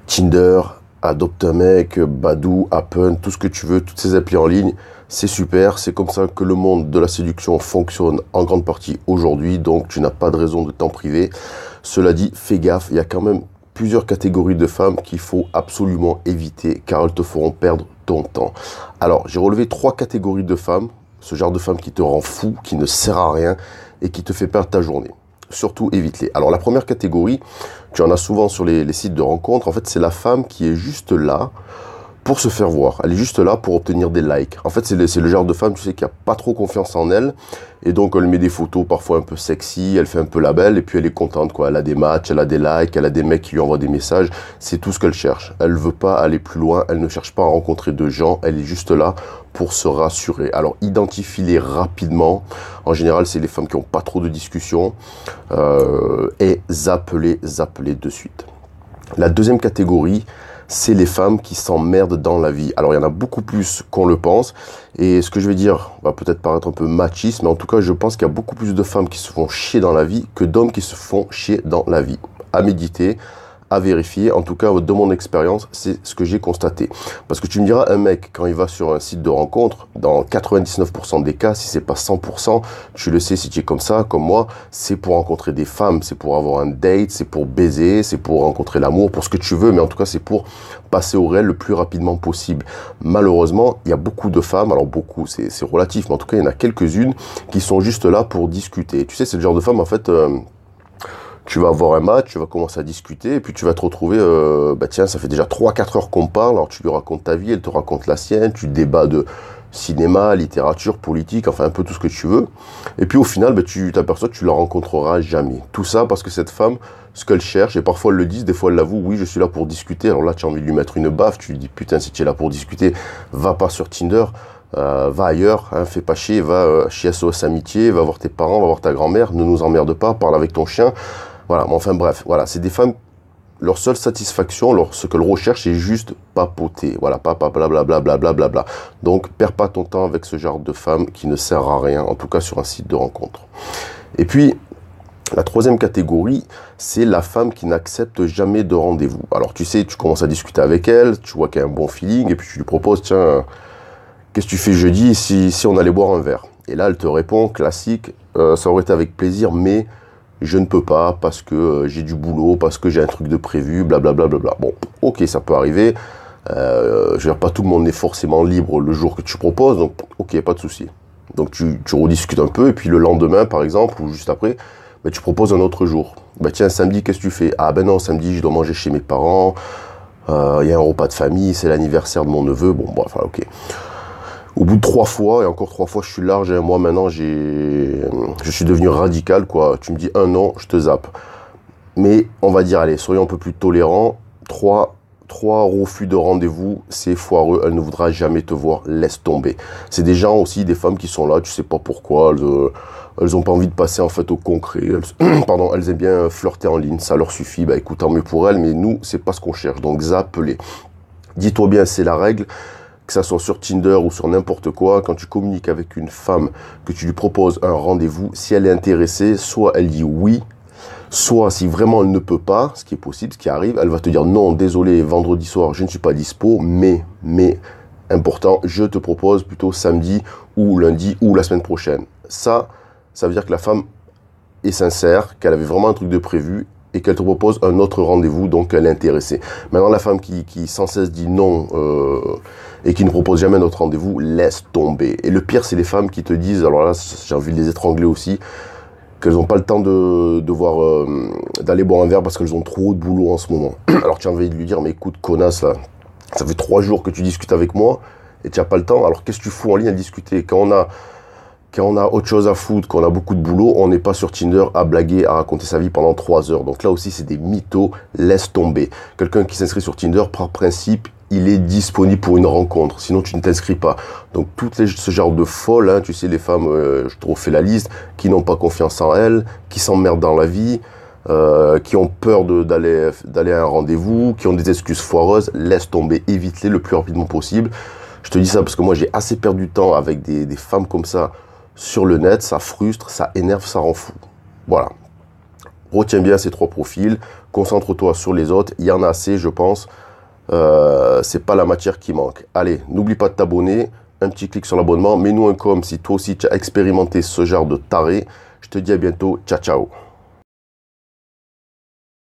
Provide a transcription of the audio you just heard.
Tinder, Adopte un mec, Badoo, Happen, tout ce que tu veux, toutes ces applis en ligne, c'est super. C'est comme ça que le monde de la séduction fonctionne en grande partie aujourd'hui, donc tu n'as pas de raison de t'en priver. Cela dit, fais gaffe, il y a quand même plusieurs catégories de femmes qu'il faut absolument éviter car elles te feront perdre ton temps. Alors, j'ai relevé 3 catégories de femmes, ce genre de femmes qui te rend fou, qui ne sert à rien et qui te fait perdre ta journée. Surtout, évite-les. Alors, la première catégorie, tu en as souvent sur les sites de rencontres. En fait, c'est la femme qui est juste là pour se faire voir. Elle est juste là pour obtenir des likes. En fait, c'est le genre de femme, tu sais, qui a pas trop confiance en elle. Et donc, elle met des photos parfois un peu sexy, elle fait un peu la belle, et puis elle est contente, quoi. Elle a des matchs, elle a des likes, elle a des mecs qui lui envoient des messages. C'est tout ce qu'elle cherche. Elle veut pas aller plus loin, elle ne cherche pas à rencontrer de gens, elle est juste là pour se rassurer. Alors, identifie-les rapidement. En général, c'est les femmes qui ont pas trop de discussions. Et zappe-les de suite. La deuxième catégorie, c'est les femmes qui s'emmerdent dans la vie. Alors, il y en a beaucoup plus qu'on le pense. Et ce que je vais dire va peut-être paraître un peu machiste, mais en tout cas, je pense qu'il y a beaucoup plus de femmes qui se font chier dans la vie que d'hommes qui se font chier dans la vie. À méditer, à vérifier. En tout cas, de mon expérience, c'est ce que j'ai constaté. Parce que tu me diras, un mec, quand il va sur un site de rencontre, dans 99% des cas, si c'est pas 100%, tu le sais si tu es comme ça, comme moi, c'est pour rencontrer des femmes, c'est pour avoir un date, c'est pour baiser, c'est pour rencontrer l'amour, pour ce que tu veux, mais en tout cas, c'est pour passer au réel le plus rapidement possible. Malheureusement, il y a beaucoup de femmes, alors beaucoup, c'est relatif, mais en tout cas, il y en a quelques-unes qui sont juste là pour discuter. Tu sais, c'est le genre de femme, en fait, tu vas avoir un match, tu vas commencer à discuter, et puis tu vas te retrouver, bah tiens, ça fait déjà 3-4 heures qu'on parle, alors tu lui racontes ta vie, elle te raconte la sienne, tu débats de cinéma, littérature, politique, enfin un peu tout ce que tu veux. Et puis au final, bah, tu t'aperçois que tu la rencontreras jamais. Tout ça parce que cette femme, ce qu'elle cherche, et parfois elle le dit, des fois elle l'avoue, oui, je suis là pour discuter. Alors là, tu as envie de lui mettre une baffe, tu lui dis, putain, si tu es là pour discuter, va pas sur Tinder. Va ailleurs, hein, fais pas chier, va chez SOS Amitié, va voir tes parents, va voir ta grand-mère, ne nous emmerde pas, parle avec ton chien. Voilà, mais enfin bref, voilà, c'est des femmes, leur seule satisfaction, ce qu'elles recherchent, c'est juste papoter. Voilà, blablabla, blablabla. Donc, perds pas ton temps avec ce genre de femme qui ne sert à rien, en tout cas sur un site de rencontre. Et puis, la troisième catégorie, c'est la femme qui n'accepte jamais de rendez-vous. Alors, tu sais, tu commences à discuter avec elle, tu vois qu'elle a un bon feeling, et puis tu lui proposes, tiens, qu'est-ce que tu fais jeudi si on allait boire un verre? Et là, elle te répond, classique, ça aurait été avec plaisir, mais je ne peux pas parce que j'ai du boulot, parce que j'ai un truc de prévu, blablabla. Bon, ok, ça peut arriver. Je veux dire, pas tout le monde est forcément libre le jour que tu proposes, donc ok, pas de souci. Donc tu rediscutes un peu, et puis le lendemain, par exemple, ou juste après, bah, tu proposes un autre jour. Bah tiens, samedi, qu'est-ce que tu fais? Ah ben non, samedi, je dois manger chez mes parents, il y a un repas de famille, c'est l'anniversaire de mon neveu, bon, bref, ok. Au bout de 3 fois, et encore 3 fois, je suis large, hein, moi maintenant, je suis devenu radical, quoi. Tu me dis un non, je te zappe. Mais on va dire, allez, soyons un peu plus tolérants. Trois refus de rendez-vous, c'est foireux, elle ne voudra jamais te voir, laisse tomber. C'est des gens aussi, des femmes qui sont là, tu sais pas pourquoi, elles ont pas envie de passer en fait au concret. Pardon, elles aiment bien flirter en ligne, ça leur suffit, bah écoute, tant mieux pour elles, mais nous, c'est pas ce qu'on cherche, donc zappe-les. Dis-toi bien, c'est la règle. Que ça soit sur Tinder ou sur n'importe quoi, quand tu communiques avec une femme, que tu lui proposes un rendez-vous, si elle est intéressée, soit elle dit oui, soit si vraiment elle ne peut pas, ce qui est possible, ce qui arrive, elle va te dire non, désolé, vendredi soir, je ne suis pas dispo, mais, important, je te propose plutôt samedi ou lundi ou la semaine prochaine. Ça veut dire que la femme est sincère, qu'elle avait vraiment un truc de prévu et qu'elle te propose un autre rendez-vous, donc elle est intéressée. Maintenant, la femme qui sans cesse dit non et qui ne propose jamais notre rendez-vous, laisse tomber. Et le pire, c'est les femmes qui te disent, alors là, j'ai envie de les étrangler aussi, qu'elles n'ont pas le temps d'aller boire un verre parce qu'elles ont trop de boulot en ce moment. Alors tu as envie de lui dire, mais écoute, connasse, là, ça fait 3 jours que tu discutes avec moi et tu n'as pas le temps, alors qu'est-ce que tu fous en ligne à discuter? Quand on a autre chose à foutre, qu'on a beaucoup de boulot, on n'est pas sur Tinder à blaguer, à raconter sa vie pendant 3 heures. Donc là aussi, c'est des mythos, laisse tomber. Quelqu'un qui s'inscrit sur Tinder, par principe, il est disponible pour une rencontre. Sinon, tu ne t'inscris pas. Donc, ce genre de folles, hein, tu sais, les femmes, je te refais la liste, qui n'ont pas confiance en elles, qui s'emmerdent dans la vie, qui ont peur d'aller à un rendez-vous, qui ont des excuses foireuses, laisse tomber, évite-les le plus rapidement possible. Je te dis ça parce que moi, j'ai assez perdu de temps avec des femmes comme ça, sur le net, ça frustre, ça énerve, ça rend fou. Voilà. Retiens bien ces 3 profils, concentre-toi sur les autres, il y en a assez, je pense. C'est pas la matière qui manque. Allez, n'oublie pas de t'abonner, un petit clic sur l'abonnement, mets-nous un com si toi aussi tu as expérimenté ce genre de taré. Je te dis à bientôt, ciao ciao.